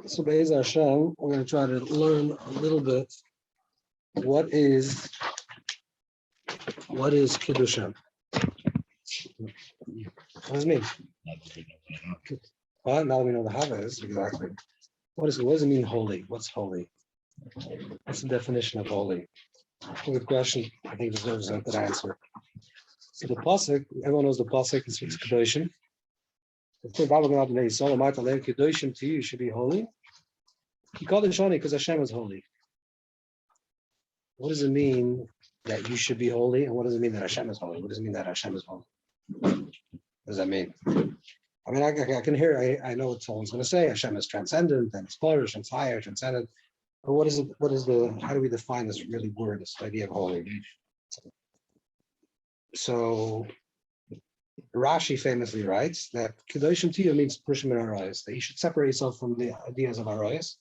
So Be'ez Hashem, we're going to try to learn a little bit what is Kedusha. What does it mean? Well, now that we know the Hava is, exactly. What does it mean holy? What's holy? What's the definition of holy? Good question. I think deserves a good answer. So the pasuk, everyone knows the pasuk, it's Kedoshim. Kedoshim to you should be holy. You call it Shani because Hashem is holy. What does it mean that you should be holy? And what does it mean that Hashem is holy? What does it mean that Hashem is holy? What does that mean? I mean, I can hear, I know what someone's going to say. Hashem is transcendent and it's flourish and fire, transcendent. But what is it? How do we define this really word, this idea of holy? So Rashi famously writes that Kedoshim to you means Pushim and AriZal, that you should separate yourself from the ideas of AriZal,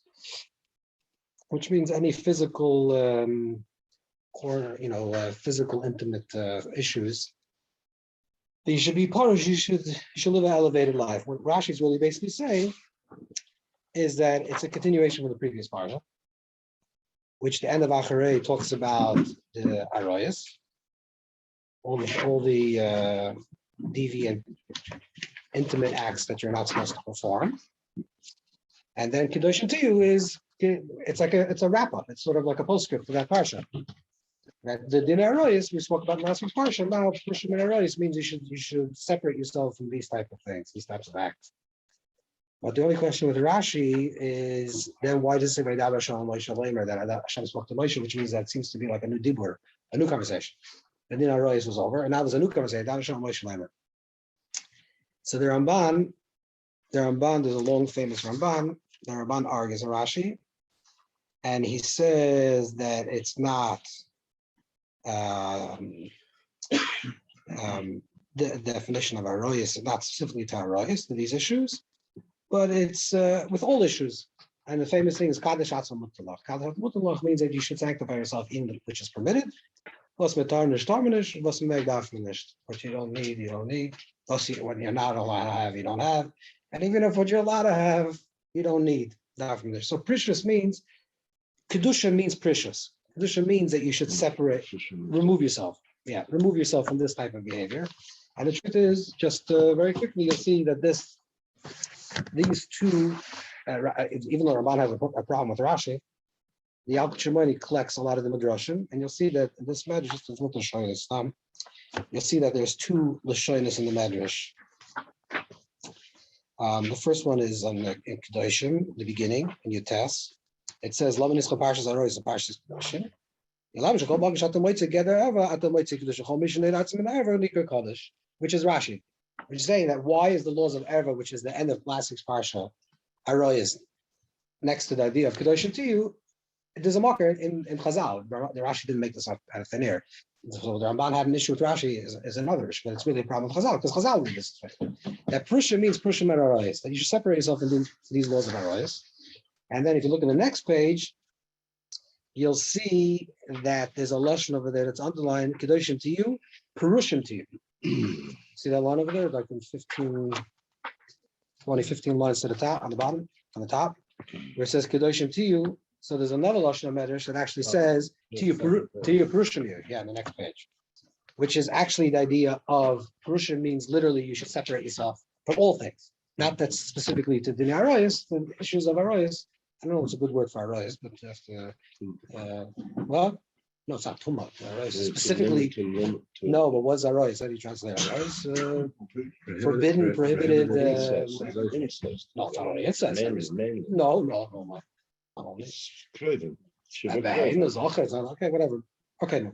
which means any physical physical intimate issues. That you should be Parish, you should live an elevated life. What Rashi is really basically saying is that it's a continuation from the previous parsha, which the end of Acharei talks about the AriZal, all the deviant, intimate acts that you're not supposed to perform, and then Kedoshim to you it's a wrap up. It's sort of like a postscript to that parsha. That the din AriZal we spoke about in last week's parsha. Now Pushim and AriZal means you should separate yourself from these type of things, these types of acts. But the only question with Rashi is then why does it say that Hashem spoke to Moshe, which means that seems to be like a new dibur, a new conversation. The din AriZal was over, and now there's a new conversation. So the Ramban, there's a long famous Ramban. The Ramban argues in Rashi, and he says that it's not the definition of AriZal is not specifically to AriZal, to these issues, but it's with all issues. And the famous thing is Kadosh Atzma Mutalach. Kadosh Atzma Mutalach means that you should sanctify yourself in which is permitted. What you don't need, you don't need. What you're not allowed to have, you don't have. And even if what you're allowed to have, you don't need. So precious means, Kedusha means precious. Kedusha means that you should separate, remove yourself. Yeah, remove yourself from this type of behavior. And the truth is, just very quickly, you'll see that these two, even though Ramban has a problem with Rashi, the Al Shimoni collects a lot of the Midrashim, and you'll see that this Medrash is not Lashonis. You'll see that there's two Lashonis in the Medrash. The first one is in Kedoshim, the beginning, in Yutas. It says, Parshas AriZal, Parshas Kedoshim. Which is Rashi, which is saying that why is the laws of Erva, which is the end of last week's Parsha, AriZal, next to the idea of Kedoshim to you, there's a marker in Chazal. The Rashi didn't make this up out of thin air. So the Ramban had an issue with Rashi is another issue, but it's really a problem with Chazal, because Chazal did this way. That Pushim means Pushim and AriZal, that you should separate yourself in these laws of AriZal. And then if you look at the next page, you'll see that there's a lashon over there that's underlined, Kedoshim to you, Purushim to you. See that line over there, like in 15 lines to the top, on the bottom, on the top, where it says Kedoshim to you. So there's another lashon Medrash that actually says to you Purushim you, yeah, on the next page, which is actually the idea of Purushim means literally you should separate yourself from all things. Not that specifically to din AriZal, the issues of AriZal. I don't know what's a good word for AriZal, but you have to, no, it's not Tumah. Specifically, no, but what's AriZal? How do you translate AriZal? Forbidden, prohibited. No, it's not only incest. No. Okay, whatever. Okay, no.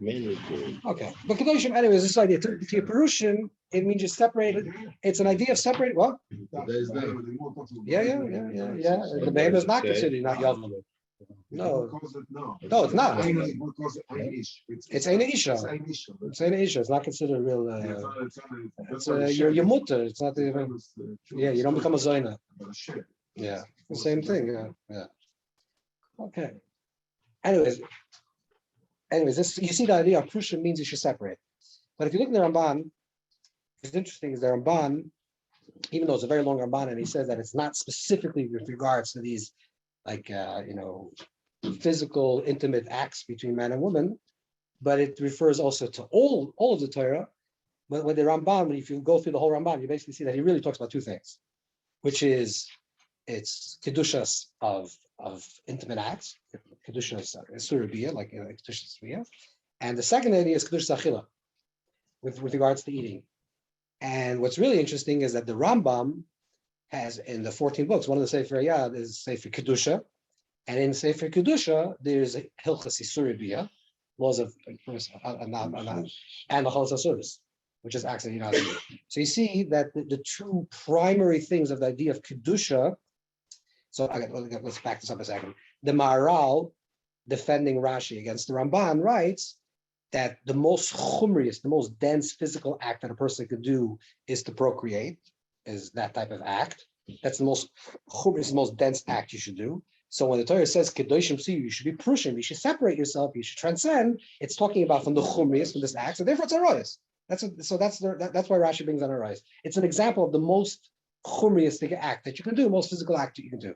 Okay, but Kedoshim, anyways, this idea to Purushim, it means you separate it. It's an idea of separate what? Yeah. The baby is not considered not Yavam. No, it's not. It's Ein Isha. It's Ein Isha. It's not considered a real. It's your mutter. It's not even. Yeah, you don't become a Zoina. Yeah, the same thing. Yeah. Okay. Anyways, this you see the idea of Purushim means you should separate. But if you look at the Ramban, what's interesting is the Ramban, even though it's a very long Ramban, and he says that it's not specifically with regards to these like physical, intimate acts between man and woman, but it refers also to all of the Torah. But when the Ramban, if you go through the whole Ramban, you basically see that he really talks about two things, which is it's Kedushas of intimate acts, Kedushas Surabiyah, like Kedushas Surabiyah, and the second idea is Kedushas Achila, with regards to eating. And what's really interesting is that the Rambam has in the 14 books, one of the Sefer Yad is Sefer Kedusha, and in Sefer Kedusha there's Hilchas Surabiyah, laws of and the Chalas service, which is acts of Yonah. So you see that the two primary things of the idea of Kedusha. So let's back this up a second. The Maharal, defending Rashi against the Ramban, writes that the most chumriest, the most dense physical act that a person could do is to procreate, is that type of act. That's the most chumriest, the most dense act you should do. So when the Torah says Kedoshim, you should be Prushim, you should separate yourself, you should transcend. It's talking about from the chumriest, from this act. So therefore, it's AriZal. That's why Rashi brings on AriZal. It's an example of the most chumriest act that you can do, most physical act that you can do.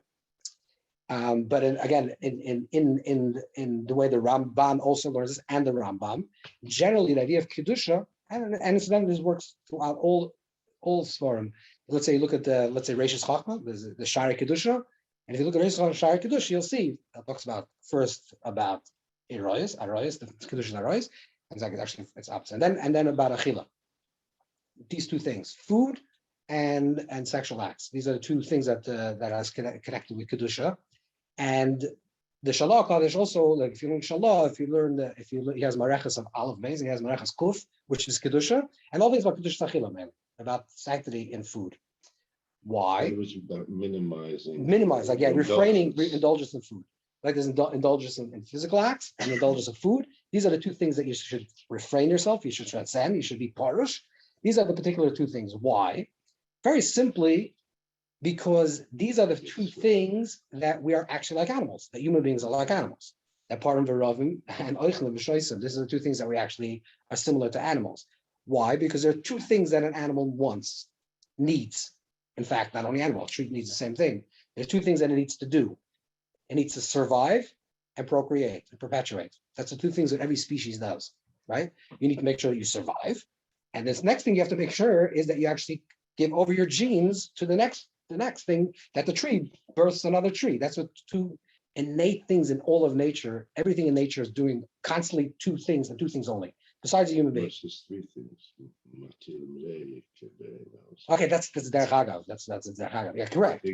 But again, in the way the Ramban also learns this, and the Rambam, generally the idea of Kedusha, and incidentally this works throughout all Svarim. Let's say you look at Reishis Chachma, the Shari Kedusha, and if you look at Reishis Shari Kedusha, you'll see it talks about first about AriZal, the Kedusha AriZal, and actually it's opposite, and then about Achila. These two things, food and sexual acts. These are the two things that are connected with Kedusha. And the Shalah Kaddish also, like if you learn Shalah, he has Marechas of Aleph Beis, he has Marechas Kuf, which is Kedusha, and all things about Kedusha Achila, man, about sanctity in food. Why? It was about minimizing, refraining indulgence in food. Like there's indulgence in physical acts and indulgence of food. These are the two things that you should refrain yourself, you should transcend, you should be parush. These are the particular two things. Why? Very simply, because these are the two things that we are actually like animals, that human beings are like animals. That part of Veravim and Oichel and V'shoisim, these are the two things that we actually are similar to animals. Why? Because there are two things that an animal needs. In fact, not only animal, a tree needs the same thing. There are two things that it needs to do. It needs to survive and procreate and perpetuate. That's the two things that every species does, right? You need to make sure that you survive. And this next thing you have to make sure is that you actually give over your genes to the next thing, that the tree births another tree. That's what two innate things in all of nature. Everything in nature is doing constantly two things and two things only, besides a human being. Just three things. Okay, that's Derech Hagav. That's Derech Hagav. Yeah, correct.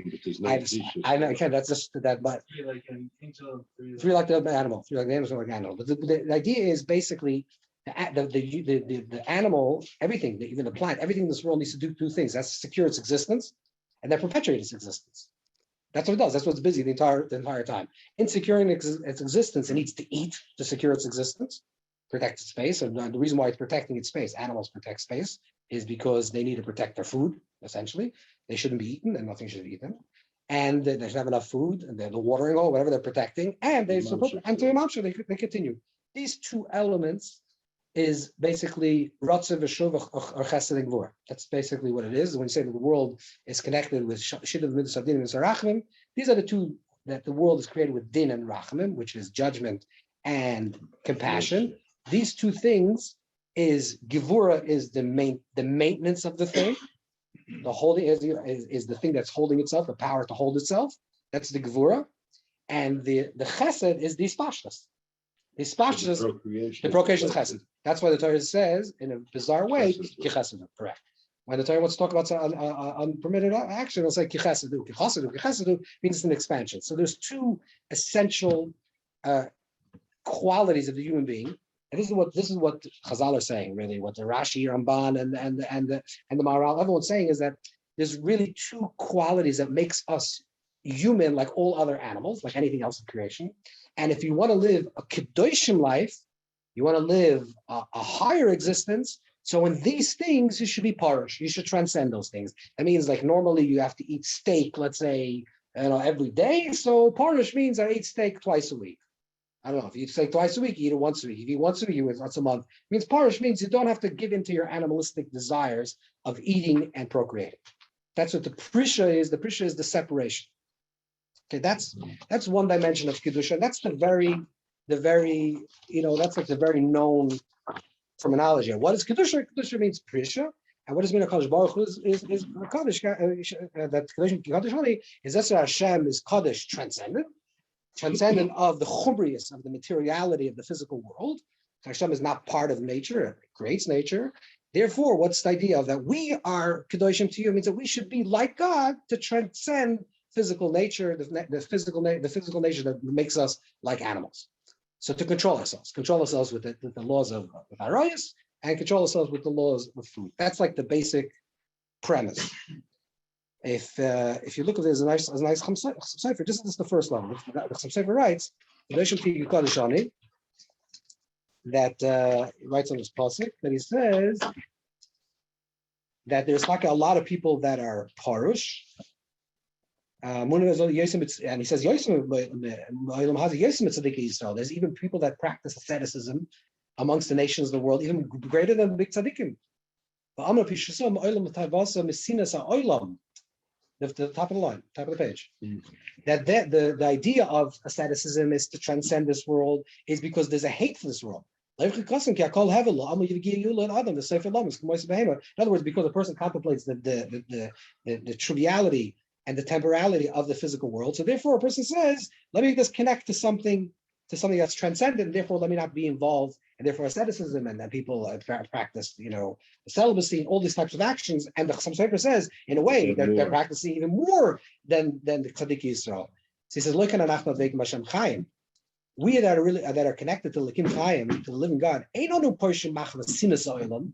I know. Okay, that's just that. But three like the animal. Three like the animal. But the idea is basically the animal, everything, even the plant, everything in this world needs to do two things. That's to secure its existence, and then perpetuate its existence. That's what it does. That's what's busy the entire time. In securing its existence, it needs to eat to secure its existence, protect its space. And the reason why it's protecting its space, animals protect space, is because they need to protect their food, essentially. They shouldn't be eaten, and nothing should eat them. And they should have enough food, and the watering hole, whatever they're protecting, and they continue. These two elements is basically Ratzav V'Shuv or Chesed and Gvur. That's basically what it is. When you say that the world is connected with Shidduch Midas Adin and Sarachmim, these are the two that the world is created with Din and Rachmim, which is judgment and compassion. These two things is Gevura is the maintenance of the thing. The holding is the thing that's holding itself, the power to hold itself. That's the Gevura, and the Chesed is the Ispashtas. The procreation is Chesed. That's why the Torah says, in a bizarre way, Kichesedu, correct. When the Torah wants to talk about unpermitted action, it'll say Kichesedu. Kichesedu means it's an expansion. So there's two essential qualities of the human being, and this is what Chazal are saying, really. What the Rashi, Ramban, and the Maharal, everyone's saying is that there's really two qualities that makes us human, like all other animals, like anything else in creation. And if you want to live a Kedoshim life, you want to live a higher existence. So in these things, you should be parish. You should transcend those things. That means like normally you have to eat steak, let's say, every day. So parish means I eat steak twice a week. I don't know, if you eat steak twice a week, you eat it once a week. If you eat once a week, you eat it once a month. It means parish means you don't have to give into your animalistic desires of eating and procreating. That's what the prisha is. The prisha is the separation. Okay, that's one dimension of Kedusha. That's the very, that's like the very known terminology. What is Kedusha? Kedusha means Prisha. And what does mean Kadosh Baruch Hu is Kaddish, that Kaddish only is that Hashem is Kaddish transcendent of the chubrius, of the materiality of the physical world. Hashem is not part of nature, it creates nature. Therefore, what's the idea of that we are Kedoshim to you? It means that we should be like God to transcend physical nature, the physical nature that makes us like animals. So to control ourselves with the laws of AriZal, and control ourselves with the laws of food. That's like the basic premise. If you look at this, a nice Chum-Sefer, this is the first level. The Chum-Sefer writes, that he writes on this pasuk that he says that there's like a lot of people that are parush. And he says, there's even people that practice asceticism amongst the nations of the world, even greater than big tzaddikim. The top of the line, top of the page. That the idea of asceticism is to transcend this world is because there's a hate for this world. In other words, because a person contemplates the triviality and the temporality of the physical world, so therefore a person says, let me just connect to something that's transcendent, and therefore let me not be involved, and therefore asceticism, and then people practice, celibacy and all these types of actions, and the Chum Sefer says, in a way, they're practicing even more than the Tzaddik Yisrael. So he says, look at Anachna Veikim Hashem Chaim. We that are connected to L'kim Chaim, to the living God, ain't no portion machmas sinas oilam.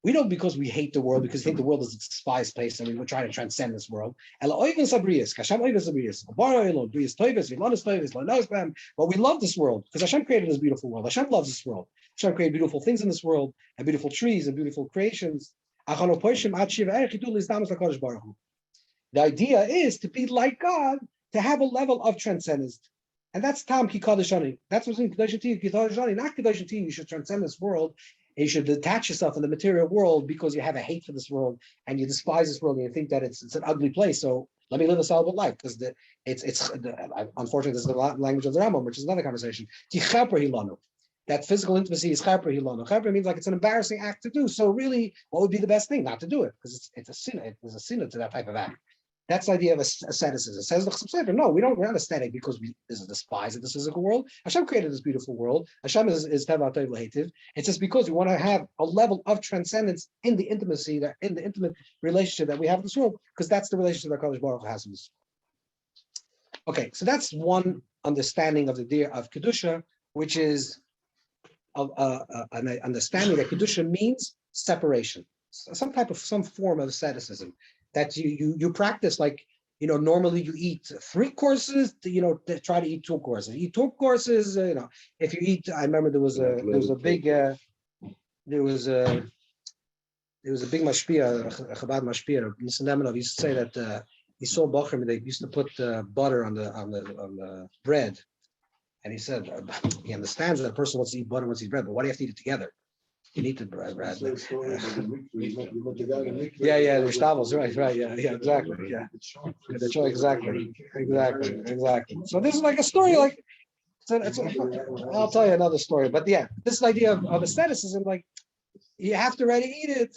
We don't because we hate the world, because we think the world is a despised place, and we're trying to transcend this world. But we love this world because Hashem created this beautiful world. Hashem loves this world. Hashem created beautiful things in this world, and beautiful trees and beautiful creations. The idea is to be like God, to have a level of transcendence. And that's Tam Ki Kedoshim. That's what's in Kedoshim Ti, Kedoshim, not Kedoshim Ti. You should transcend this world. And you should detach yourself from the material world because you have a hate for this world and you despise this world and you think that it's an ugly place. So let me live a celibate life because unfortunately this is the language of the Rambam, which is another conversation. That physical intimacy is chaper hilano. Chaper means like it's an embarrassing act to do. So really, what would be the best thing? Not to do it because it's a sin. There's a sin to that type of act. That's the idea of asceticism. It says the Chum Sefer, no, we're not aesthetic because this is despised in this physical world. Hashem created this beautiful world. Hashem is teva tov lehitiv. It's just because we want to have a level of transcendence in the intimacy, in the intimate relationship that we have in this world, because that's the relationship that Kadosh Baruch Hu has in this world. Okay, so that's one understanding of the idea of Kedusha, which is an understanding that Kedusha means separation, some form of asceticism. That you practice like, normally you eat 3 courses, to try to eat 2 courses. You eat 2 courses, if you eat, I remember there was a big mashpia, a Chabad mashpia, Nissen Nemanov used to say that he saw Bachrim, they used to put butter on the bread. And he said, he understands that a person wants to eat butter, wants to eat bread, but why do you have to eat it together? You need to bread. Yeah, the shtavels, right, yeah, exactly, yeah. Exactly. So this is like a story, like, I'll tell you another story, but yeah, this idea of asceticism, like, you have to ready eat it,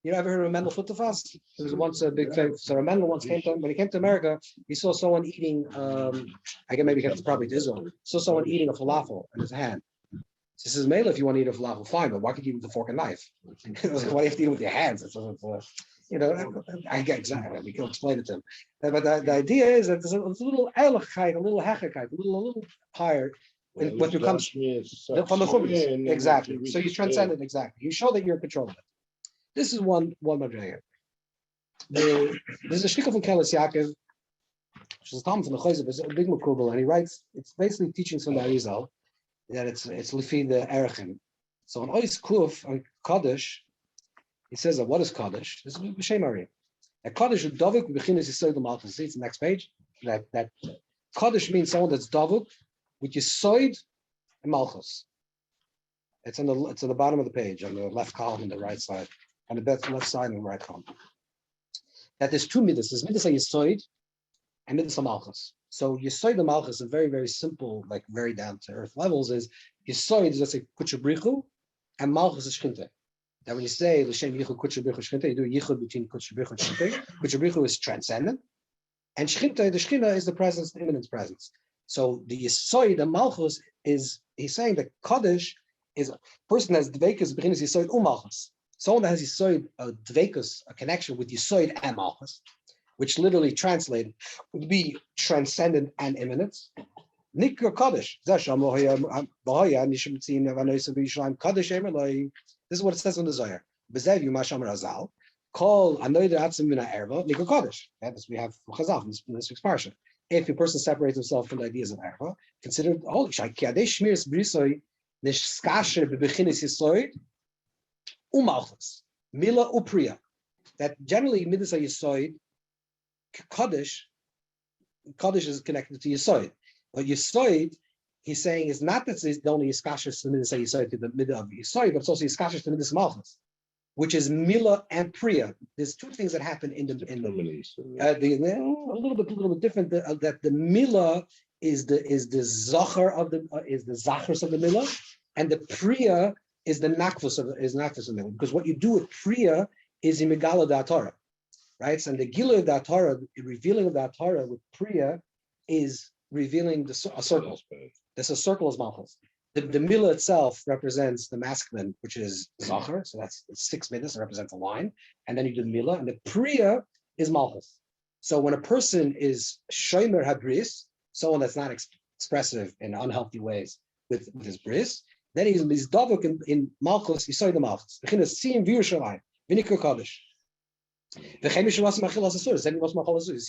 You ever heard of Mendel Futterfass? There was once a big thing. So Mendel once when he came to America, he saw someone eating, I guess maybe it's probably to Israel, saw someone eating a falafel in his hand. He says, Mela, if you want to eat a falafel, fine, but why can't you eat with a fork and knife? Why do you have to eat it with your hands? I get exactly. We can explain it to him. But the idea is that there's a little elachite, a little hechakite, a little higher in what becomes from the chumash. Exactly. So you transcend it exactly. You show that you're in control of it. This is one madriga. There's a shtickle from Kelis Yaakov, which is a Talmud from the Chayzer, it's a big makubal, and he writes, it's basically teaching from the AriZal, that it's lifi the erechim. So on Ois Kuf, on Kaddish, he says that what is Kaddish? This is B'Shem Ari. A Kaddish is Davuk b'chinas Yisod Malchus. See, it's the next page. That Kaddish means someone that's Davuk with Yisod and Malchus. It's on the bottom of the page, on the left column and the right side, on the left side and the right column. That there's 2 midas. There's midas Yisod and Midas Malchus. So Yisoid the Malchus, in very, very simple, like very down to earth levels, is Yisoid is, let's say, Kutchabrichu, and Malchus is Shchinte. That when you say L'Shem Yichud Kutchabrichu Shchinte, you do a Yichud between Kutchabrichu and Shchinte. Kutchabrichu is transcendent, and Shchinte, the Shechina, is the presence, the immanence presence. So the Yisoid, the Malchus, is, he's saying that Kodesh is a person that has Dveikus, Bechinas Yisoid Malchus. Someone that has Yisoid, a Dveikus, a connection with Yisoid and Malchus, which literally translated would be transcendent and immanent. Nikra Kodesh. This is what it says in the Zohar. Bezev you masham AriZal. Call anoider atzim mina erva nikra Kodesh. That we have Chazal in this week's parsha. If a person separates himself from the ideas of erva, consider holy. Shaykiadesh shmiras brisoi nishskasher bebechinis yisoid umalchus mila upriya. That generally midas yisoid Kaddish is connected to Yisoid. But Yisoid, he's saying, is not that it's the only Yiskashis to Midas Yisoid to the middle of Yisoid, but it's also Yiskashis to Midas Malchus, which is Mila and Priya. There's two things that happen in the a little bit different. That the Mila is the Zachar of the is the Zachars of the Mila, and the Priya is the Nakvus of the Mila. Because what you do with Priya is in Megala da Torah. Right, so the Gila of that Torah, the revealing of that Torah with Priya is revealing a circle. There's a circle as Malchus. The Mila itself represents the masculine, which is Zachar, so that's 6 minutes, it represents a line, and then you do the Mila, and the Priya is Malchus. So when a person is Shomer Habris, someone that's not expressive in unhealthy ways with his bris, then he's Davuk in Malchus, he saw the Malchus. See,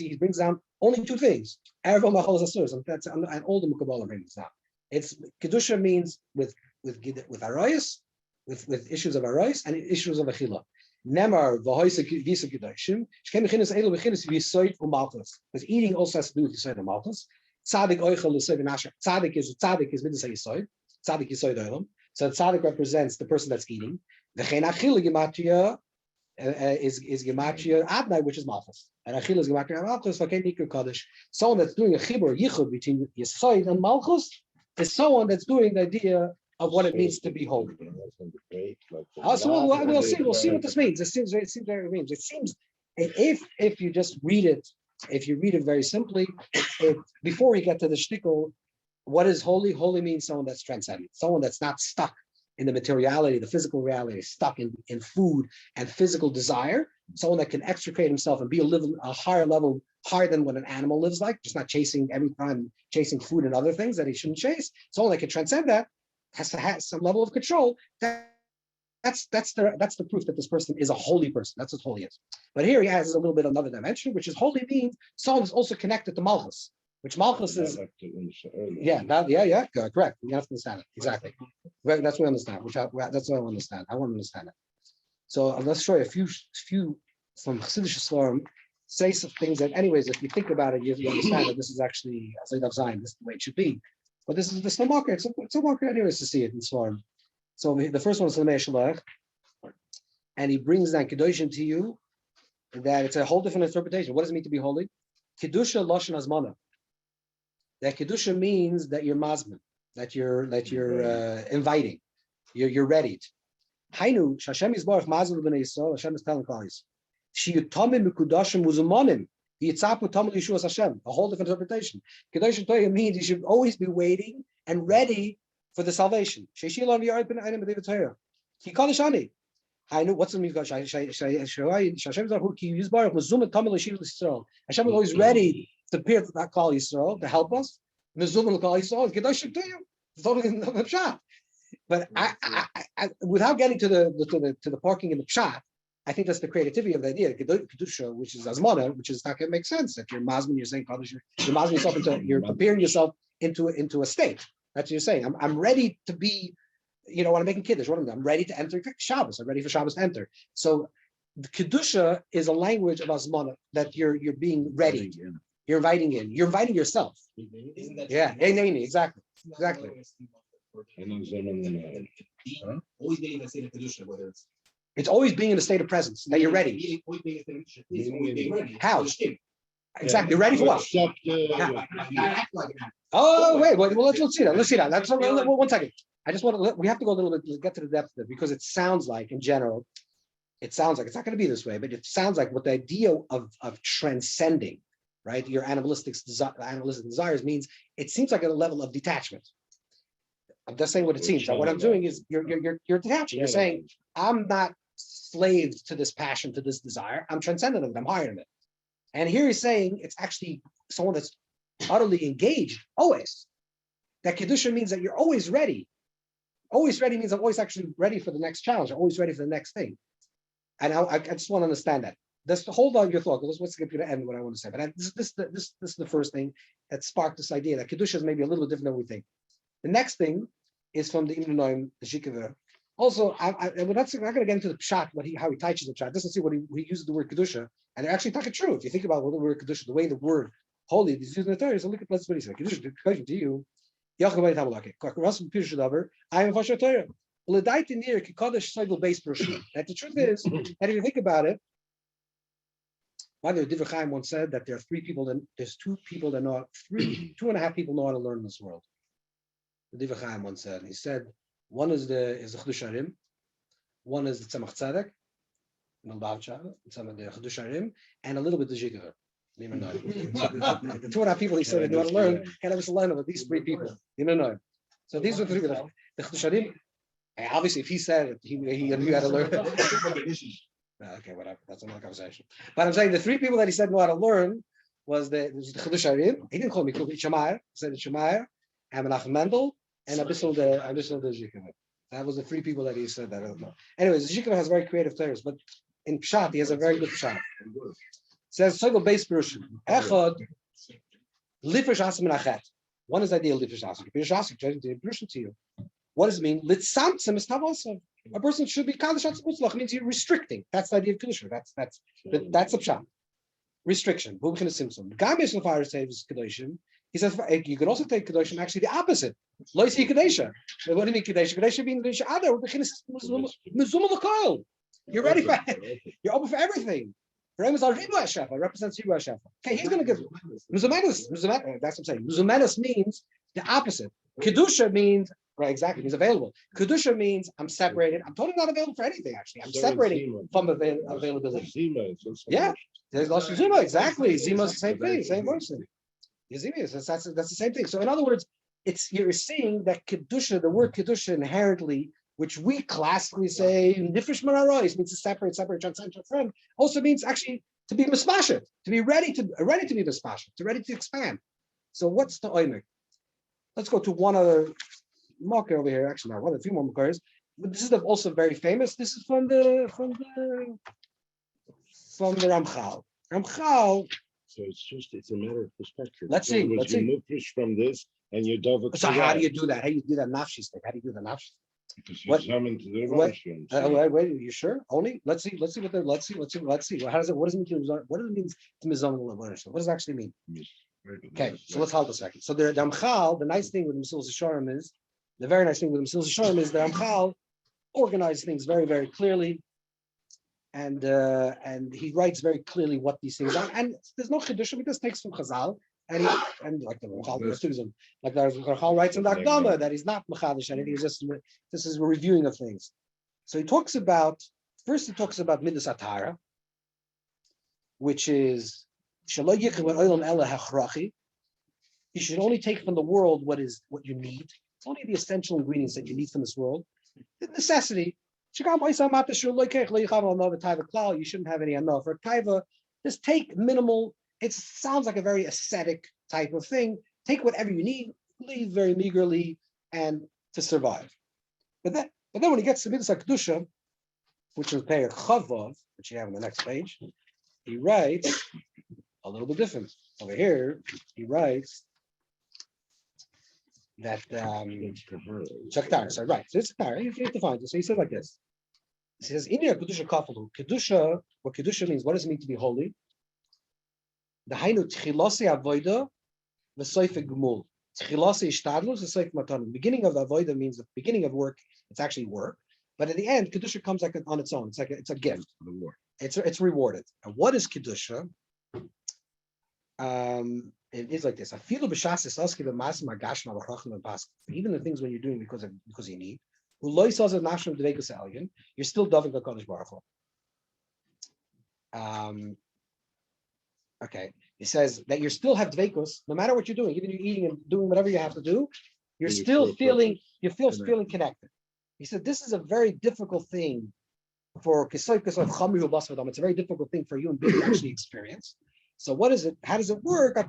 he brings down only 2 things. And all the Mukabbalah brings down. It's Kedusha means with AriZal, with issues of AriZal and issues of Achila. Nemar v'hoisa visa Kedoshim. Shkem bechinas elu bechinas v'yisoid u'malchus. Because eating also has to do with yisoid and malchus. Tzadik oichel l'soid v'nasher. Tzadik is midas yisoid. Tzadik yisoid oilam. So tzadik represents the person that's eating. V'chein achila gematria is gematria adnai, which is malchus, and achila is gematria malchus. V'chein nikra kodesh. Someone that's doing a chibur yichud between yisoid and malchus is someone that's doing the idea of what it means to be holy. So we'll see what this means. It seems very means. It seems if you just read it, if you read it very simply, before we get to the shtickle, what is holy? Holy means someone that's transcendent, someone that's not stuck in the materiality, the physical reality, stuck in food and physical desire, someone that can extricate himself and be a higher level, higher than what an animal lives like, just not chasing every time, chasing food and other things that he shouldn't chase. Someone that can transcend that, has to have some level of control. That's the proof that this person is a holy person. That's what holy is. But here he has a little bit of another dimension, which is holy means someone is also connected to Malchus, which Malchus is. Correct. You have to understand it exactly. That's what I understand. That's what I understand. I want to understand it. So let's show you a few from Chassidish form. Say some things that, anyways, if you think about it, you understand that this is actually Zion. This is the way it should be. But this is the market. It's a market anyways to see it in form. So the first one is Lamei Shalach, and he brings down Kedoshim to you, that it's a whole different interpretation. What does it mean to be holy? Kedusha Lashon Azmana. That Kedusha means that you're mazman, that you're inviting, you're ready. Hainu Hashem Yisbarach mazman b'nei Yisrael. Hashem is telling Klal Shiyutamim mikudashim uzumonim. A whole different interpretation. Kedoshim Torah means you should always be waiting and ready for the salvation. Hashem what's the meaning of Hashem is always ready to appear to that Klal Yisrael to help us. But without getting to the parking in the pshat, I think that's the creativity of the idea. Kedusha, which is azmana, which is not going to make sense. That you're mazman, you're saying Kaddish, you're mazman yourself you're preparing yourself into a state. That's what you're saying. I'm ready to be, when I'm making kiddush, I'm ready to enter Shabbos. I'm ready for Shabbos to enter. So the Kedusha is a language of azmana, that you're being ready. You're inviting in. You're inviting yourself. Isn't that exactly. Always being in a state of Kedusha, whether it's always being in a state of presence, that you're ready. How? Exactly. Ready for what? Oh, wait. Well, let's see that. Let's see that. That's 1 second. I just want to. We have to go a little bit. Get to the depth of it because it sounds like, in general, it sounds like it's not going to be this way, but it sounds like what the idea of transcending, right? Your animalistic desires means. It seems like a level of detachment. I'm just saying what it seems. So what I'm doing is you're detaching. You're saying I'm not slaved to this passion, to this desire. I'm transcendent of it. I'm higher than it. And here he's saying it's actually someone that's utterly engaged, always. That Kedusha means that you're always ready. Always ready means I'm always actually ready for the next challenge. I'm always ready for the next thing. And I just want to understand that. Just hold on your thought. Let's get to the end of what I want to say. But this is the first thing that sparked this idea that Kedusha is maybe a little bit different than we think. The next thing is from the Imnunoim, the Shikava. Also, we're not going to get into the pshat, how he teaches the pshat. Doesn't see what he uses the word Kedusha. And they're actually talking true. If you think about what the word Kedusha, the way the word holy is used in the Torah, so look at what he said. Kedusha to you. I am Fasher Torah. That the truth is that if you think about it, Divrei Chaim once said that there are there's two and a half people know how to learn in this world. The Divrei Chaim once said. He said one is the Kedusharim, one is the Tzemach Tzedek, some of the Kedusharim, and a little bit the Zhikr. The 2.5 people he said they know how to learn, can't ever learn about these 3 people. So these are the 3 people. The Kedusharim, obviously if he said it, he knew how to learn. Okay, whatever. That's another conversation. But I'm saying the 3 people that he said know how to learn was the Kedusharim. He didn't call me Shemaiah. He said Shemaiah, and Menachem Mendel, and Abyssal the Zhikr. That was the 3 people that he said that. I don't know. Anyways, Zhikr has very creative players, but in Pshat, he has a very good Pshat. It says, Sogel base Perushim. Echad, Lifresh Asim Menachet. One is the idea of Lifresh Asim. Lifresh Asim, Perushim to you. What does it mean? Litzamtzim is Tavosim. A person should be Kaddish Mutzlach, means you're restricting. That's the idea of Kedusha. That's a Pshat. Restriction. Gamish Lafar says Kedoshim. He says you could also take Kedoshim actually the opposite. Loisi Kedusha. What do you mean Kedusha? Kedusha being Kedusha other. You're ready for you're open for everything. Represents Yibu Hashefa. Okay, he's going to give Muzumenis. That's what I'm saying. Muzumenis means the opposite. Kedusha means right, exactly. He's available. Kedusha means I'm separated. I'm totally not available for anything. Actually, I'm separating from availability. Yeah, there's Zima. Exactly. Zima's the same thing, same person. That's the same thing. So in other words, you're seeing that Kedusha, the word Kedusha inherently, which we classically say nifresh mararois means to separate, transcend, friend, also means actually to be mispashet, to be ready to be mispashet, to ready to expand. So what's the oimek? Let's go to one other marker over here. Actually, now a few more markers. But this is also very famous. This is from the Ramchal. Ramchal. So it's a matter of perspective. Let's see. You move from this and you dove. So how do you do that? How do you do that nafshi stick? How do you do the nafshi? Because you summon to the emotions. Wait, are you sure? Only let's see. Let's see. How does it? What does it mean to mizon? What does it actually mean? Okay, so let's hold a second. So the Ramchal, the nice thing with Mesil Zisharim is the very nice thing with Mesil Zisharim is the Ramchal organizes things very, very clearly, and he writes very clearly what these things are. And there's no Kedusha because it takes from Chazal. And like the Ramchal, like the Ramchal writes in the Akdama that he's not machadish anything. He's just this is a reviewing of things. So he talks about midas atara, which is you should only take from the world what you need. It's only the essential ingredients that you need from this world. The necessity. You shouldn't have any enough. For taiva, just take minimal. It sounds like a very ascetic type of thing. Take whatever you need, leave very meagerly, and to survive. But then when he gets to Midas HaKedusha, which is Peir Chavav, which you have on the next page, he writes a little bit different. Over here, he writes that Shaktar. So right, so it's Shaktar. You have to find it. So he says like this. He says, "India Kedusha Kafalu. Kedusha. What Kedusha means? What does it mean to be holy? The Hainu Tchilasi Avoida, the Soife Gmul. Tchilasi Ishtadlus, the Soife Matanim. Beginning of the Avoida means the beginning of work. It's actually work, but at the end, Kedusha comes like on its own. It's a gift. It's rewarded. And what is Kedusha? it is like this. Even the things when you're doing because you need, you're still doving the Kadosh Baruch Hu. Okay, he says that you still have dveikus, no matter what you're doing, even you're eating and doing whatever you have to do, you're still feeling connected. He said this is a very difficult thing for it's a very difficult thing for you and to actually experience. So what is it? How does it work? And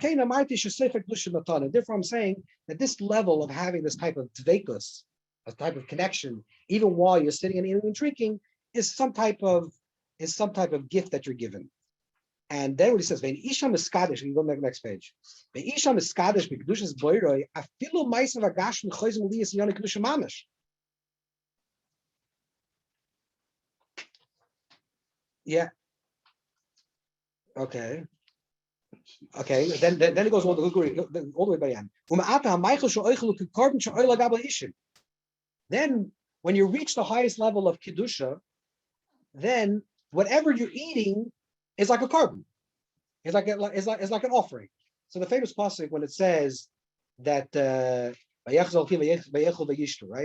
therefore, I'm saying that this level of having this type of dveikus, a type of connection, even while you're sitting and eating and drinking, is some type of gift that you're given. And then what he says, "Vein isham eskadish." You go to the next page. Vein isham eskadish b'kedushas boiroi afilu ma'asav agash m'choizim liyas yoni kedusha mamash. Yeah. Okay. Then it goes all the way by the end. Then when you reach the highest level of Kedusha, then whatever you're eating is like a carbon. It's like an offering. So the famous pasuk when it says that right?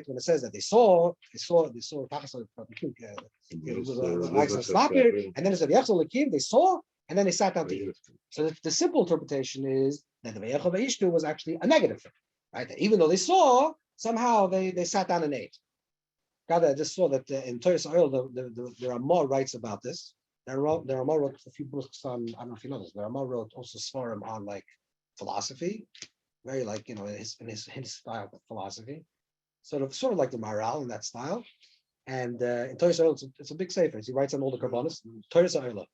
When it says that they saw and then it said they saw and then they sat down to eat. So the simple interpretation is that the Vayechel Vayishtu was actually a negative thing, right? That even though they saw, somehow they sat down and ate. God, I just saw that in Torah Oil, the Ramah writes about this. The Ramah wrote a few books on, I don't know if you know this, the Ramah wrote also Svarim on like philosophy, very like, in his style of philosophy, sort of like the Maral in that style. And in Torah Oil, it's a big sefer. He writes on all the Karbonis, Torah Oil,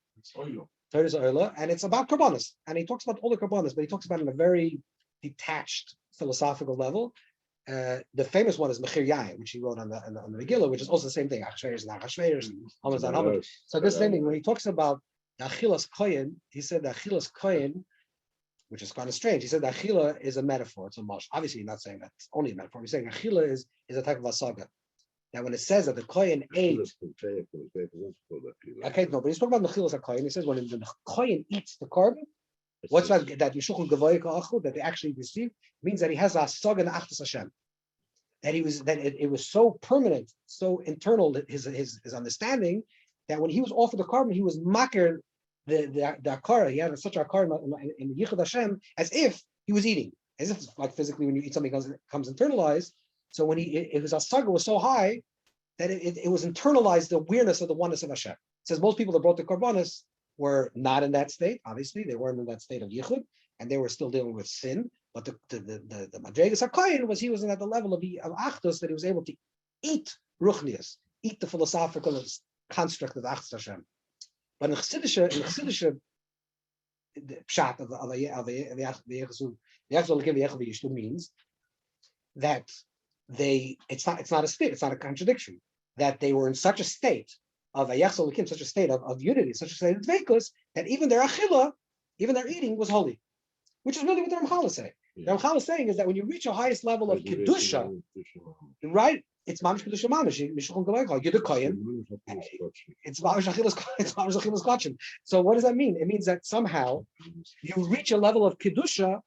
and it's about Karbonis. And he talks about all the Karbonis, but he talks about it in a very detached philosophical level. The famous one is Mechir Yain, which he wrote on the Megillah, which is also the same thing. So this same thing, when he talks about the Achilas Kohen, he said the Achilas Kohen, which is kind of strange. He said the Achila is a metaphor. It's a mosh. Obviously, he's not saying that it's only a metaphor. He's saying Achila is a type of asaga. That when it says that the Kohen ate, okay, no, but he's talking about the Achilas HaKohen. He says when the Kohen eats the carbon, what's that Yishuchon Gavoy Ka'achu that they actually receive means that he has a asaga in Achtas Hashem. That it was so permanent, so internal that his understanding that when he was offered the carbon, he was makir the akara. He had such a akara in the Yichud Hashem as if he was eating, as if like physically when you eat something it comes internalized. So when his asaga was so high that it was internalized the awareness of the oneness of Hashem. It says most people that brought the karbanos were not in that state. Obviously, they weren't in that state of Yichud, and they were still dealing with sin. But the Madregas HaKohen was he was at the level of Achdus that he was able to eat Ruchnius, eat the philosophical construct of Achdus Hashem. But in Chassidisha pshat of the means that it's not a state, it's not a contradiction. That they were in such a state of Ayachzol, such a state of unity, such a state of Dveikus, that even their achila, even their eating was holy. Which is really what the Ramchal is saying. The Ramchal is saying is that when you reach a highest level of Kedusha, right? It's Mamish Kedusha Mamish, Mishukon Gavoy, you're the Kohen. It's Mamish Achilas Kachim. So what does that mean? It means that somehow you reach a level of Kedusha,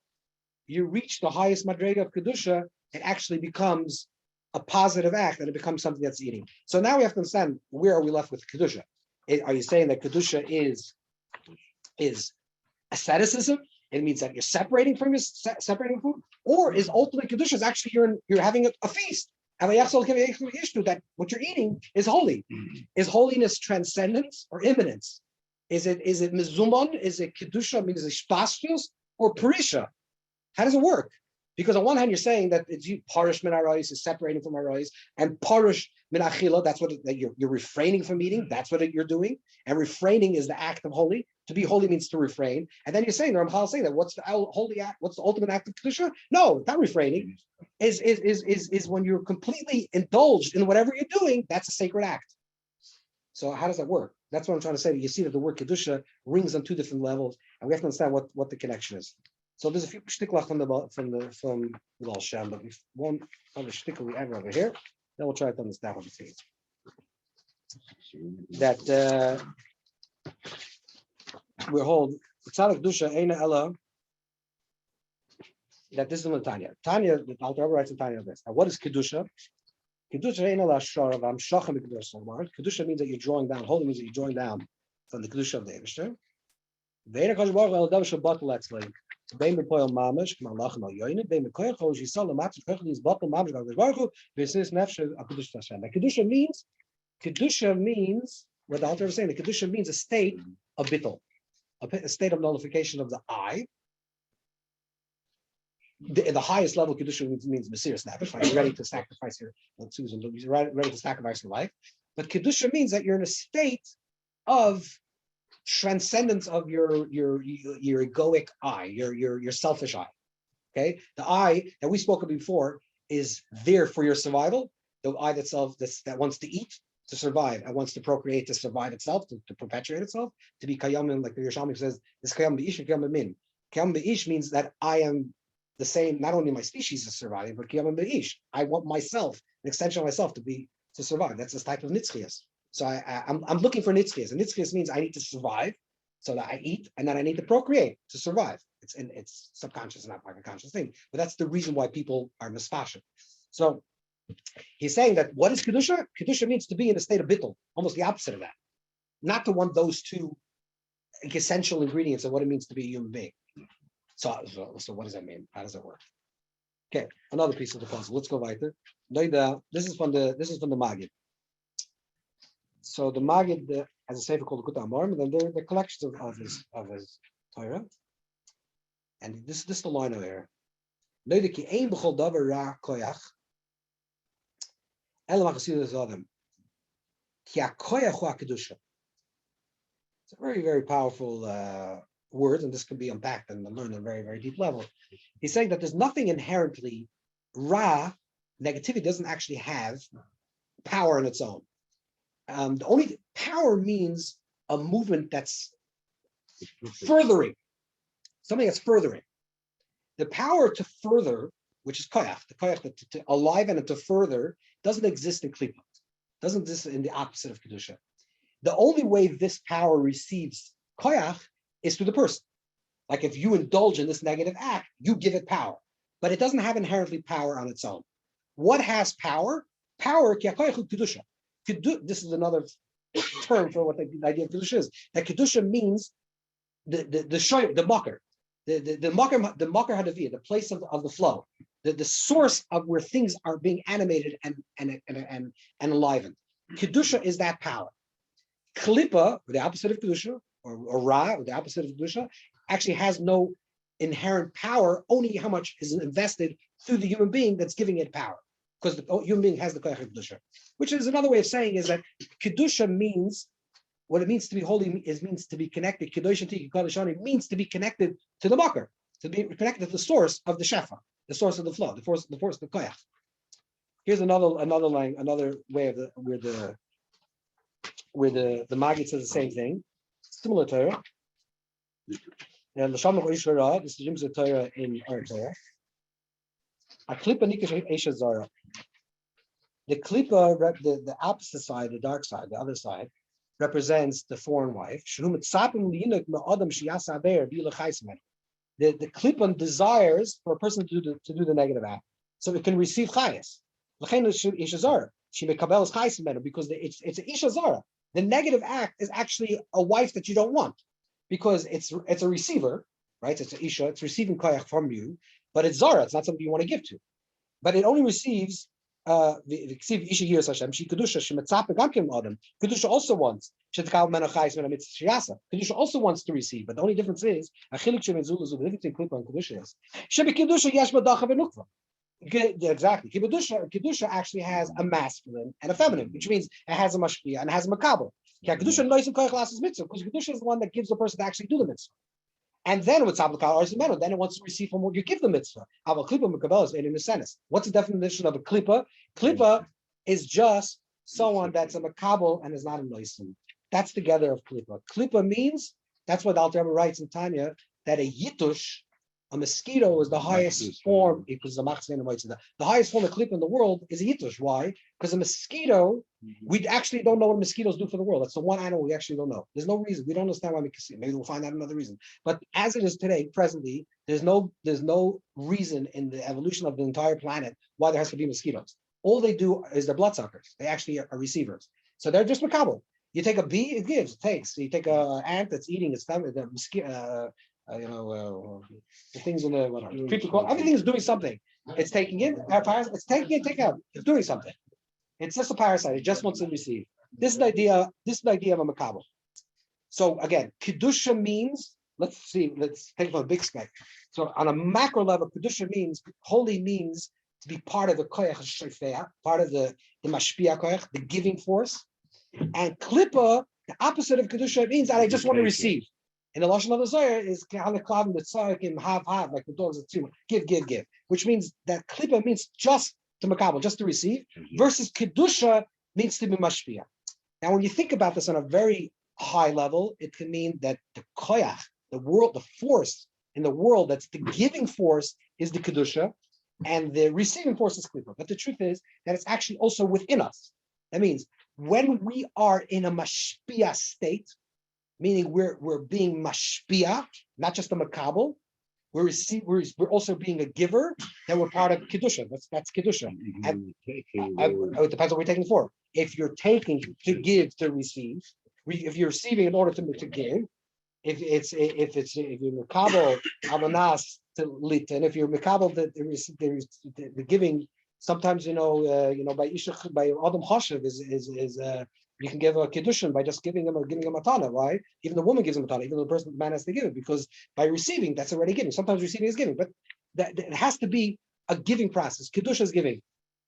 you reach the highest Madrega of Kedusha, it actually becomes a positive act and it becomes something that's eating. So now we have to understand, where are we left with Kedusha? Are you saying that Kedusha is asceticism? It means that you're separating from food, or is ultimate Kedusha is actually you're having a feast. That what you're eating is holy. Is holiness transcendence or immanence? Is it mizumon? Is it Kedusha? I mean, is it spastius or perisha? How does it work? Because on one hand, you're saying that it's parish min arais is separating from arais, and parish min achila, that's what you're refraining from eating. That's what you're doing. And refraining is the act of holy. To be holy means to refrain. And then you're saying, the Ramchal is saying that what's the holy act? What's the ultimate act of Kedusha? No, not refraining. Is when you're completely indulged in whatever you're doing. That's a sacred act. So how does that work? That's what I'm trying to say. You see that the word Kedusha rings on two different levels, and we have to understand what the connection is. So there's a few shtiklach from Baal Shem, but we won't have a shtikl we ever over here. Then we'll try to understand what he says. That we hold Tzaddik Kedusha Eina Ella that this is in Tanya. Tanya, the Alter Rebbe writes in Tanya this. Now, what is Kedusha? Kedusha ain't a shara of Amshachim Kedusha. Kedusha means that you're drawing down. Holy means that you're drawing down from the Kedusha of the Eibishter. Ve'ena Kodesh Baruch Hu El Davar Shabbat Letzlik. Bein Mepoel Mamash K'mal Lachem Al Yoyin. Bein Mekoyach Ol Yisrael L'Matz Koyach Lis Batel Mamash Kodesh Baruch Hu V'Sis Nefesh HaKadosh Hashem. Now, Kedusha means what the Alter Rebbe is saying. The Kedusha means a state of bittul, a state of nullification of the I. The highest level Kedusha means Mesiras Nefesh, like you're ready to sacrifice your, Susan, you're ready to sacrifice your life. But Kedusha means that you're in a state of transcendence of your egoic I, your selfish I. Okay, the I that we spoke of before is there for your survival. The I that wants to eat to survive, and wants to procreate to survive itself, to perpetuate itself, to be kayamin, like the Yerushalmi says, this kayam b'ish and kayam b'min. Kayam b'ish means that I am the same, not only my species is surviving, but kiyam b'ish. I want myself, an extension of myself, to survive. That's this type of nitzchias. So I'm looking for nitzchias, and nitzchias means I need to survive, so that I eat, and then I need to procreate to survive. It's subconscious, not like a conscious thing, but that's the reason why people are misfashioned. So he's saying that what is Kedusha? Kedusha means to be in a state of bittul, almost the opposite of that. Not to want those two essential ingredients of what it means to be a human being. So what does that mean? How does that work? Okay, another piece of the puzzle. Let's go weiter. This is from the Maggid. So the Maggid has a sefer called the Kut Amorim, and then there are the collections of his Torah. And this is the line over here. Ki ein b'chol davar ra koyach. It's a very, very powerful word, and this can be unpacked and learned at a very, very deep level. He's saying that there's nothing inherently ra, negativity doesn't actually have power on its own. The only power means a movement that's furthering, something that's furthering. The power to further, which is koyach, the koyach to aliven and to further, doesn't exist in klipa, doesn't exist in the opposite of kedusha. The only way this power receives koyach is through the person. Like if you indulge in this negative act, you give it power, but it doesn't have inherently power on its own. What has power? Power, kedusha. This is another term for what the idea of kedusha is. That kedusha means the mocker. The mocker hadaviyah, the place of the flow, the source of where things are being animated and enlivened. Kedusha is that power. Klippa, the opposite of kedusha, or ra, the opposite of kedusha, actually has no inherent power. Only how much is invested through the human being that's giving it power, because the human being has the koyach of kedusha. Which is another way of saying is that kedusha means. What it means to be holy means to be connected. Kedoshim means to be connected to the makar, to be connected to the source of the shefa, the source of the flow, the force of the koyach. Here's another line, another way of where the Maggid says the same thing. Similar Torah. This is Jim's Torah in our Torah. A klipa nikash eisha zara. The klipa, the opposite side, the dark side, the other side, represents the foreign wife. The klipan desires for a person to do the negative act, so it can receive chayas. She may kabel because it's an isha zara. The negative act is actually a wife that you don't want, because it's a receiver, right? It's an isha. It's receiving koyach from you, but it's zara. It's not something you want to give to. But it only receives. Kedusha also wants. Kedusha also wants to receive, but the only difference is the difference between Klippa and Kedusha is exactly. Kedusha actually has a masculine and a feminine, which means it has a mashpia and it has a makabel. Kedusha is the one that gives the person to actually do the mitzvah. And then what's applicable, then it wants to receive from what you give the mitzvah. What's the definition of a klipa? Klipa is just someone that's a makabel and is not a noisim. That's together of klipa. Klipa means, that's what Alter Rebbe writes in Tanya, that a yitush, a mosquito, is the highest form, because the highest form of klipa in the world is a yitush. Why? Because a mosquito, we actually don't know what mosquitoes do for the world. That's the one animal we actually don't know. There's no reason. We don't understand why we can see it. Maybe we'll find out another reason. But as it is today, presently, There's no reason in the evolution of the entire planet why there has to be mosquitoes. All they do is they're bloodsuckers. They actually are receivers. So they're just makabel. You take a bee, it gives, it takes. You take an ant that's eating its stomach, the mosquito, the things in the whatever. Everything is doing something. It's taking in, it's taking in, take out. It's doing something. It's just a parasite. It just wants to receive. This is the idea. This is the idea of a makabel. So again, Kedusha means. Let's take a big spec. So on a macro level, Kedusha means holy means to be part of the koyach shofea, part of the mashpia koyach, the giving force. And klippa, the opposite of Kedusha, means that I just want to receive. And the lashon of the Zohar is kalaklav the tzarik in have, like the dogs that give, which means that klippa means just to makabel, just to receive, versus Kedusha means to be mashpia. Now, when you think about this on a very high level, it can mean that the koyach, the world, the force in the world, that's the giving force, is the Kedusha, and the receiving force is klippa. But the truth is that it's actually also within us. That means when we are in a mashpia state, meaning we're being mashpia, not just a makabel, we're also being a giver, then we're part of Kedusha. That's Kedusha. And it depends what we're taking for. If you're taking to give to receive, if you're receiving in order to give, if you're makabel avanas to lit, and if you're makabel the giving, sometimes by Adam Choshev is you can give a Kedoshim by just giving him a matana. Why? Even the woman gives him a matana, even though the man has to give it, because by receiving, that's already giving. Sometimes receiving is giving, but it has to be a giving process. Kedusha is giving.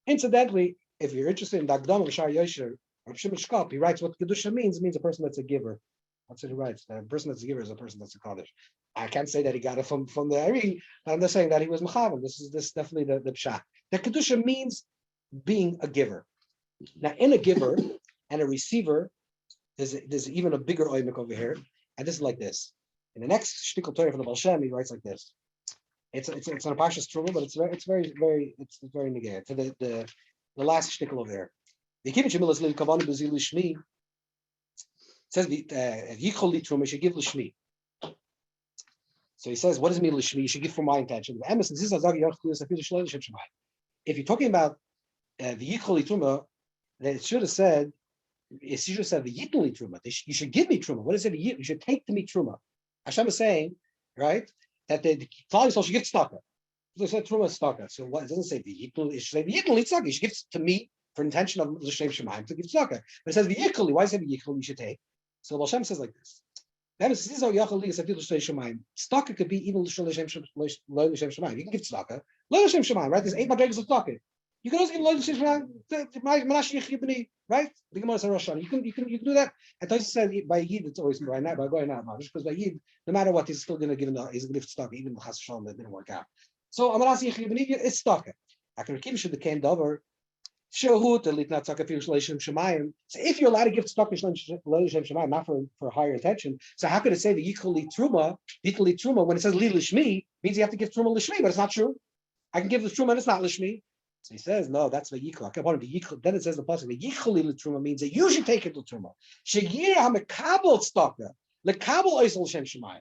Incidentally, if you're interested in Dagdam of Shar Yosher, he writes what Kedusha means. It means a person that's a giver. That's what he writes. A person that's a giver is a person that's a Kaddish. I can't say that he got it from the Ari, but I'm just saying that he was Mechavan. This is definitely the pshat. The Kedusha means being a giver. Now, in a giver and a receiver, there's even a bigger oimik over here, and this is like this. In the next shtickle Torah from the Baal Shem, he writes like this. It's on a Parshas Truma, but it's very negated. To the last shtickle over there. The Kibbutz Shemilas Lil Kavanu B'Zil Shmi says the Yichol Truma should give Lishmi. So he says, what does it mean Lishmi? You should give for my intention. If you're talking about the Yichol Truma, then it should have said the Yitli Truma. You should give me Truma. What is it? You should take to me Truma. Hashem is saying, right, that the Klal Yisrael should give tzedakah. It said Truma tzedakah. So what it doesn't say the Yitli. It should say the Yitli tzedakah. You should give to me for intention of L'Shem Shemaim to give tzedakah. But it says the Yitli. Why is it the Yitli you should take? So the Hashem says like this. Tzedakah could be even L'Shem Shemaim. You can give tzedakah. L'Shem Shemaim, right? There's 8 madrigas of tzedakah. You can also give L'Shem Shemaim, right? The Gemara says Rosh Hashanah. You can do that. And Tosfos said by Yid it's always by going out, because by Yid, no matter what, he's still going to give tzedakah, even the Chas Shalom that didn't work out. So Amalasi Yechibni, it's tzedakah. After Kibbutz should became Dover. So if you're allowed to give tzedakah L'Shem Shemaim, not for higher intention, so how could it say the Yichli Truma when it says Li Lishmi means you have to give Truma Lishmi, but it's not true. I can give the Truma and it's not Lishmi. So he says, no, that's the Yichli. Then it says the pasuk, the Yichli Truma means that you should take it to Truma. Shegir HaMekabel tzedakah Lekabel Oisel L'Shem Shemaim.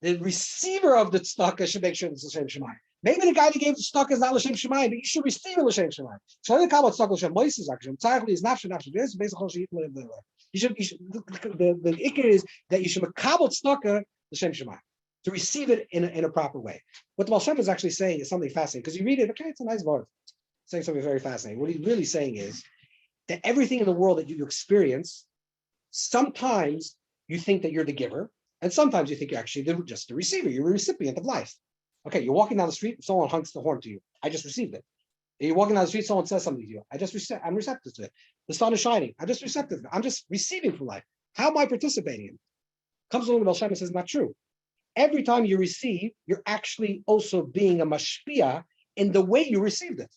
The receiver of the tzedakah should make sure it's L'Shem Shemaim. Maybe the guy that gave the tzedakah is not L'Shem Shemaim, but you should receive it L'Shem Shemaim. So the kabel tzedakah L'Shem Moises actually. Tzarechli is nafshe. This is basically you should the ikar is that you should makabel tzedakah L'Shem Shemaim to receive it in a proper way. What the Baal Shem is actually saying is something fascinating, because you read it, okay, it's a nice word. Saying something very fascinating. What he's really saying is that everything in the world that you experience, sometimes you think that you're the giver, and sometimes you think you're actually just the receiver. You're a recipient of life. Okay, you're walking down the street, someone honks the horn to you. I just received it. You're walking down the street, someone says something to you. I'm receptive to it. The sun is shining. I'm just receptive. I'm just receiving from life. How am I participating in it? Comes along with Shem and says, not true. Every time you receive, you're actually also being a mashpia in the way you received it.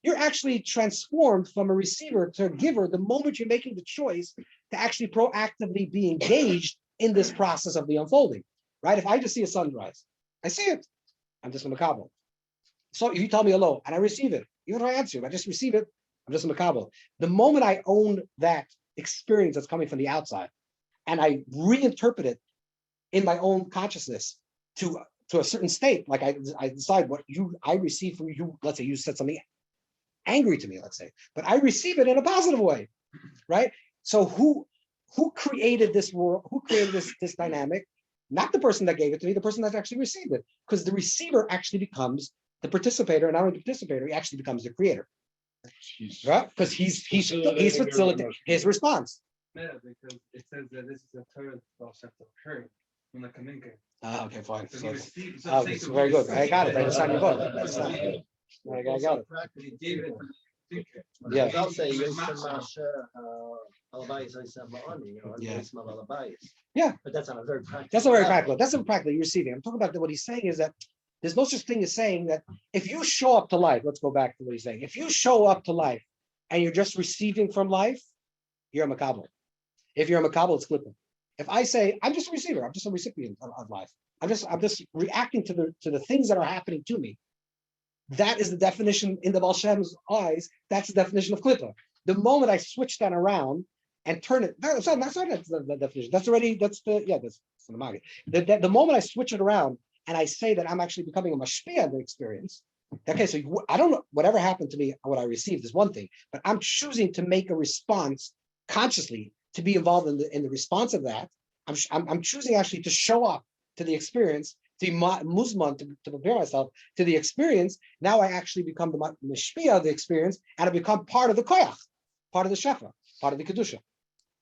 You're actually transformed from a receiver to a giver the moment you're making the choice to actually proactively be engaged in this process of the unfolding, right? If I just see a sunrise, I see it. I'm just a makabel. So if you tell me hello and I receive it, even if I answer, if I just receive it, I'm just a makabel. The moment I own that experience that's coming from the outside and I reinterpret it in my own consciousness to to a certain state. Like I decide what I receive from you. Let's say you said something angry to me, let's say, but I receive it in a positive way, right? So who created this world? Who created this dynamic? Not the person that gave it to me, the person that actually received it, because the receiver actually becomes the participator, and not only the participator, he actually becomes the creator, right? Because he's facilitating his response. Yeah, because it says that this is the third concept of occurring in the communication. Okay, fine. So So, he received, it's very good. I got it. I just signed your book. I got it. He gave it to the thinker. Yeah. I'll say Yeah. But that's on a very practical. That's a very level. practical. That's a practical you're receiving. I'm talking about what he's saying is that there's no such thing as saying that if you show up to life, let's go back to what he's saying. If you show up to life and you're just receiving from life, you're a makabel. If you're a makabel, it's klipa. If I say I'm just a receiver, I'm just a recipient of life. I'm just reacting to the things that are happening to me. That is the definition in the Baal Shem's eyes. That's the definition of klipa. The moment I switch that around and turn it, that's not the definition. That's the Magid. The moment I switch it around and I say that I'm actually becoming a mashpia in the experience. Okay, so I don't know, whatever happened to me, what I received is one thing, but I'm choosing to make a response consciously to be involved in the response of that. I'm choosing actually to show up to the experience, to be muzman, to prepare myself to the experience. Now I actually become the mashpia of the experience, and I become part of the koyach, part of the shefa, part of the kedusha.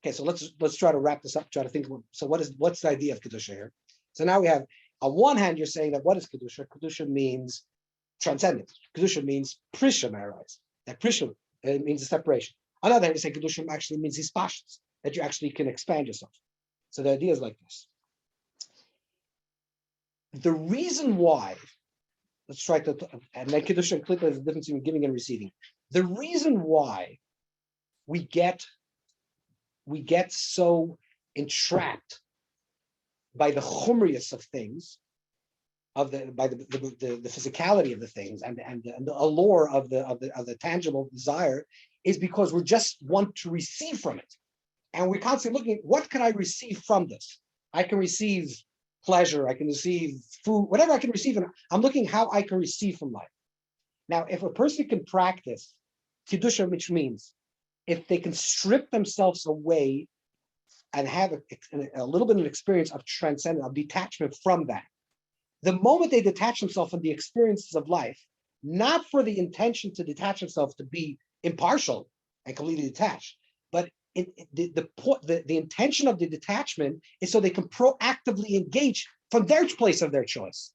Okay, so let's try to wrap this up. Try to think. So what's the idea of kedusha here? So now we have, on one hand, you're saying that what is kedusha? Kedusha means transcendence. Kedusha means prisha, memorized. That prisha means a separation. On the other hand, you say kedusha actually means these pashas, that you actually can expand yourself. So the idea is like this. The reason why, let's try to, and then kedusha and klipa is the difference between giving and receiving. The reason why we get so entrapped by the chumrius of things, by the physicality of the things, and the allure of the tangible desire, is because we just want to receive from it, and we're constantly looking at what can I receive from this. I can receive pleasure, I can receive food, whatever I can receive, and I'm looking how I can receive from life. Now, if a person can practice kedusha, which means if they can strip themselves away and have a little bit of an experience of transcendence, of detachment from that, the moment they detach themselves from the experiences of life, not for the intention to detach themselves to be impartial and completely detached, but the intention of the detachment is so they can proactively engage from their place of their choice.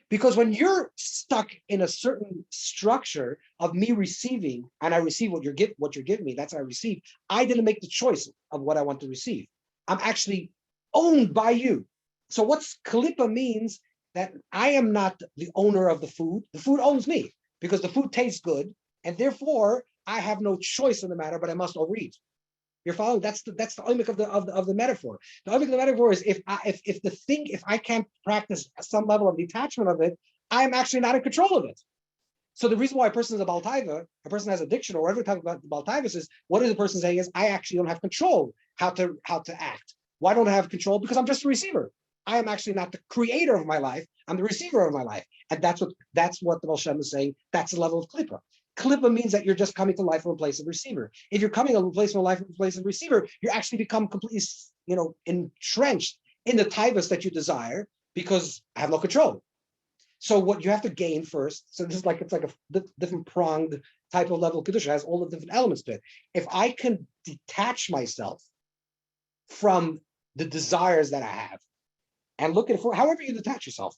Because when you're stuck in a certain structure of me receiving, and I receive what you're giving me, that's what I receive. I didn't make the choice of what I want to receive. I'm actually owned by you. So what's kalipa means that I am not the owner of the food. The food owns me because the food tastes good, and therefore I have no choice in the matter, but I must overeat. You're following? That's the oimik of the metaphor. The oimik of the metaphor is if I can't practice some level of detachment of it, I am actually not in control of it. So the reason why a person is a baltaiva, a person has addiction, or whatever type of baltaivas is, what is the person saying is, I actually don't have control how to act. Why don't I have control? Because I'm just a receiver. I am actually not the creator of my life. I'm the receiver of my life, and that's what the Baal Shem is saying. That's the level of klipa. Klipa means that you're just coming to life from a place of receiver. If you're coming to a place from life from a place of receiver, you actually become completely, entrenched in the taivas that you desire because I have no control. So what you have to gain first, so this is it's like a different pronged type of level of Kedusha, has all the different elements to it. If I can detach myself from the desires that I have and look at it for however you detach yourself,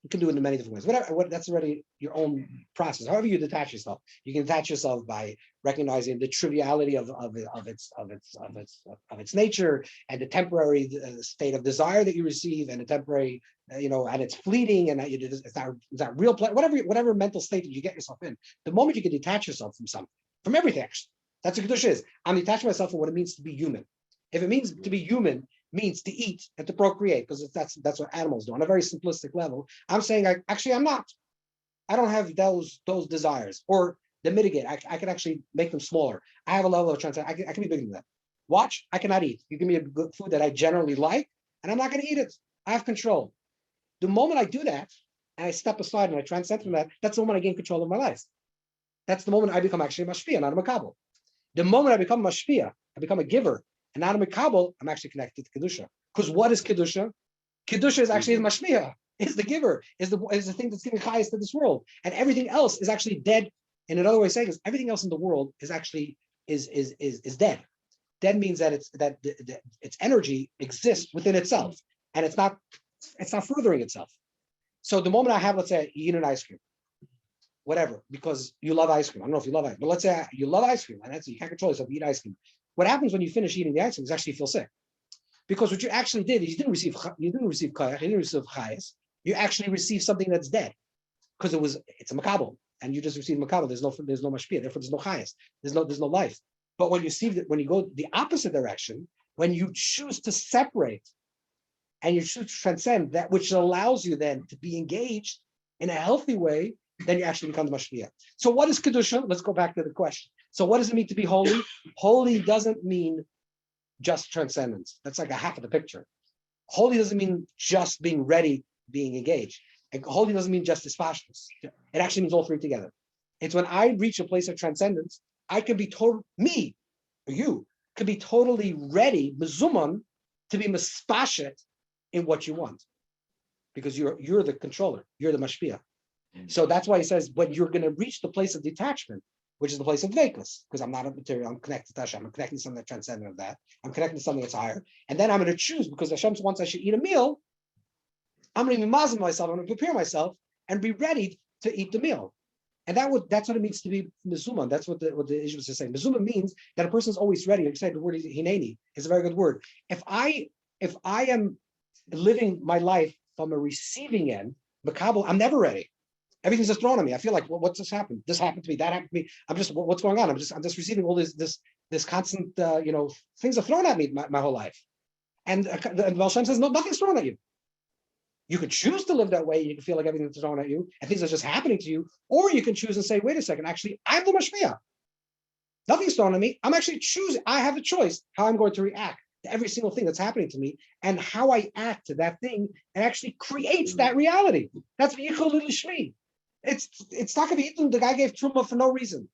you can do it in many different ways. That's already your own process. However you detach yourself, you can detach yourself by recognizing the triviality of its nature and the temporary state of desire that you receive, and the temporary, and it's fleeting, and it's not real. Whatever mental state that you get yourself in, the moment you can detach yourself from something, from everything, actually, that's what Kedosh is. I'm detaching myself from what it means to be human. If it means to be human means to eat and to procreate, because that's what animals do on a very simplistic level, I'm saying I'm not. I don't have those desires, or the mitigate. I can actually make them smaller. I have a level of transcendence. I can be bigger than that. Watch, I cannot eat. You give me a good food that I generally like, and I'm not going to eat it. I have control. The moment I do that, and I step aside and I transcend from that, that's the moment I gain control of my life. That's the moment I become actually a mashpia, not a makabel. The moment I become a mashpia, I become a giver, and not a makabel, I'm actually connected to Kedusha. Because what is Kedusha? Kedusha is actually the mashpia, is the giver, is the thing that's giving highest to this world. And everything else is actually dead. And another way of saying is everything else in the world is actually is dead. Dead means that its energy exists within itself, and it's not furthering itself. So the moment I have, let's say, you eat an ice cream, whatever, because you love ice cream. I don't know if you love ice cream, but let's say you love ice cream, and that's you can't control yourself. You eat ice cream. What happens when you finish eating the ice cream is actually you feel sick, because what you actually did is you didn't receive koyach, you didn't receive chayas. You actually received something that's dead, because it's a makabel, and you just received makabel. There's no mashpia, therefore there's no chayas. There's no life. But when you go the opposite direction, when you choose to separate and you choose to transcend that which allows you then to be engaged in a healthy way, then you actually become the mashpia. So what is Kedusha? Let's go back to the question. So what does it mean to be holy? Holy doesn't mean just transcendence. That's like a half of the picture. Holy doesn't mean just being ready, being engaged. And holy doesn't mean just dispassionate. It actually means all three together. It's when I reach a place of transcendence, I can be me, or you, could be totally ready, mezuman, to be mispashet in what you want. Because you're the controller, you're the mashpia. So that's why he says, when you're going to reach the place of detachment, which is the place of vekus, because I'm not a material, I'm connected to Hashem, I'm connected to something that's transcendent of that, I'm connected to something that's higher, and then I'm going to choose, because Hashem wants I should eat a meal, I'm going to be mazim myself, I'm going to prepare myself, and be ready to eat the meal. And that's what it means to be mezuman. That's what the Ishmael is saying. Mezuman means that a person is always ready. Like I said, the word hineni is a very good word. If I am living my life from a receiving end, makabel, I'm never ready. Everything's just thrown at me. I feel like, well, what's just happened? This happened to me. That happened to me. I'm just, what's going on? I'm just receiving all this constant, things are thrown at me my whole life. And Baal Shem says, no, nothing's thrown at you. You could choose to live that way. You can feel like everything's thrown at you and things are just happening to you. Or you can choose and say, wait a second, actually, I'm the mashpia. Nothing's thrown at me. I'm actually choosing. I have a choice how I'm going to react to every single thing that's happening to me, and how I act to that thing and actually creates that reality. That's v'yichol l'shmi. It's not going to be the guy gave truma for no reason,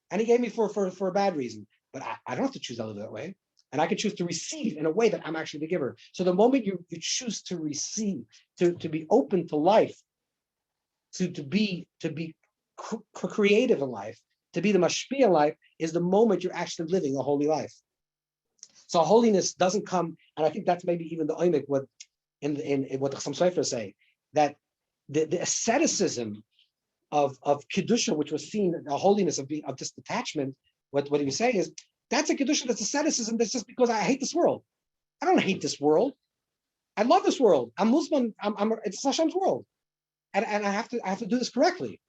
and he gave me for a bad reason. But I don't have to choose to live that way, and I can choose to receive in a way that I'm actually the giver. So the moment you choose to receive, to be open to life, to be creative in life, to be the mashpia in life, is the moment you're actually living a holy life. So holiness doesn't come, and I think that's maybe even the oimik what in what the Chasam Sofer say, that the asceticism of Kedusha, which was seen, the holiness of this detachment, what he was saying is, that's a Kedusha, that's asceticism, that's just because I hate this world. I don't hate this world. I love this world. I'm Muslim, it's Hashem's world. And I have to do this correctly.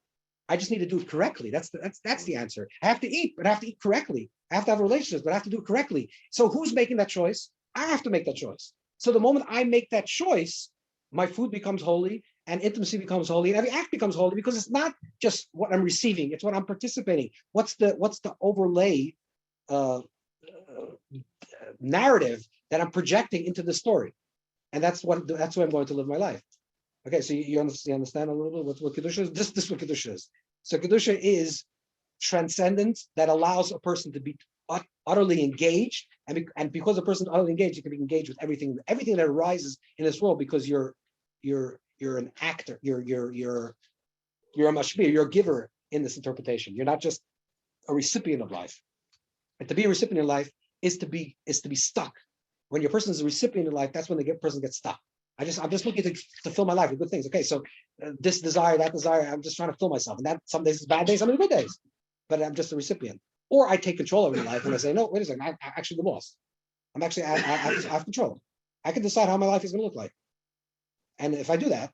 I just need to do it correctly. That's the answer. I have to eat, but I have to eat correctly. I have to have relationships, but I have to do it correctly. So who's making that choice? I have to make that choice. So the moment I make that choice, my food becomes holy, and intimacy becomes holy, and every act becomes holy, because it's not just what I'm receiving, it's what I'm participating. What's the overlay narrative that I'm projecting into the story? And that's where I'm going to live my life. Okay, so you understand a little bit what Kedusha is? This is what Kedusha is. So Kedusha is transcendence that allows a person to be utterly engaged, and because a person is utterly engaged, you can be engaged with everything that arises in this world, because you're an actor, you're a mashpia, you're a giver in this interpretation. You're not just a recipient of life. And to be a recipient of life is to be stuck. When your person is a recipient of life, that's when the person gets stuck. I'm just looking to fill my life with good things. Okay, so this desire, that desire, I'm just trying to fill myself. And that some days is bad days, some are good days. But I'm just a recipient. Or I take control over my life and I say, no, wait a second, I'm actually the boss. I have control. I can decide how my life is going to look like. And if I do that,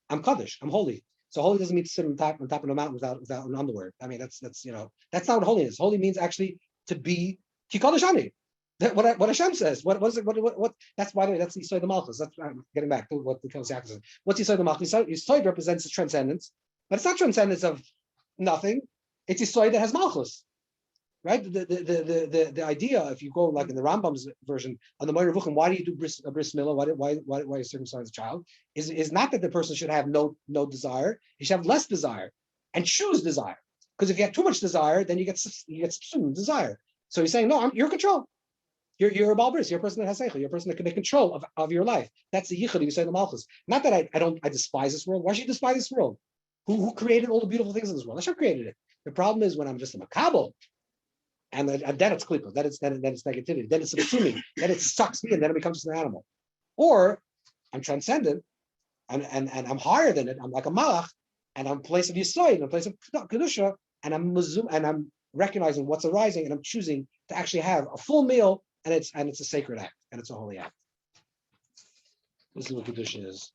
I'm Kaddish, I'm holy. So holy doesn't mean to sit on top of a mountain without an underwear. I mean, that's not what holiness. Holy means actually to be Kaddish Ani. What Hashem says. What that's by the way, that's Yisoid the Malchus. That's getting back to what the Kedusha says. What's Yisoid the Malchus? Yisoid represents the transcendence, but it's not transcendence of nothing. It's Yisoid that has Malchus. right? The idea, if you go like in the Rambam's version on the Moira Vuchim, why do you do bris milah? Why you circumcise a child? Is not that the person should have no desire. He should have less desire and choose desire. Because if you have too much desire, then you get subsumed desire. So he's saying, no, you're in control. You're a Baal bris. You're a person that has seichel. You're a person that can make control of your life. That's the yichud you say in the Malchus. Not that I despise this world. Why should you despise this world? Who created all the beautiful things in this world? Hashem created it. The problem is when I'm just a makabel, and then it's klipa, then it's negativity, then it's subsuming, then it sucks me, and then it becomes just an animal. Or I'm transcendent, and I'm higher than it. I'm like a malach, and I'm a place of yisoid, I'm a place of kedusha, and I'm recognizing what's arising, and I'm choosing to actually have a full meal, and it's a sacred act, and it's a holy act. This is what Kedusha is.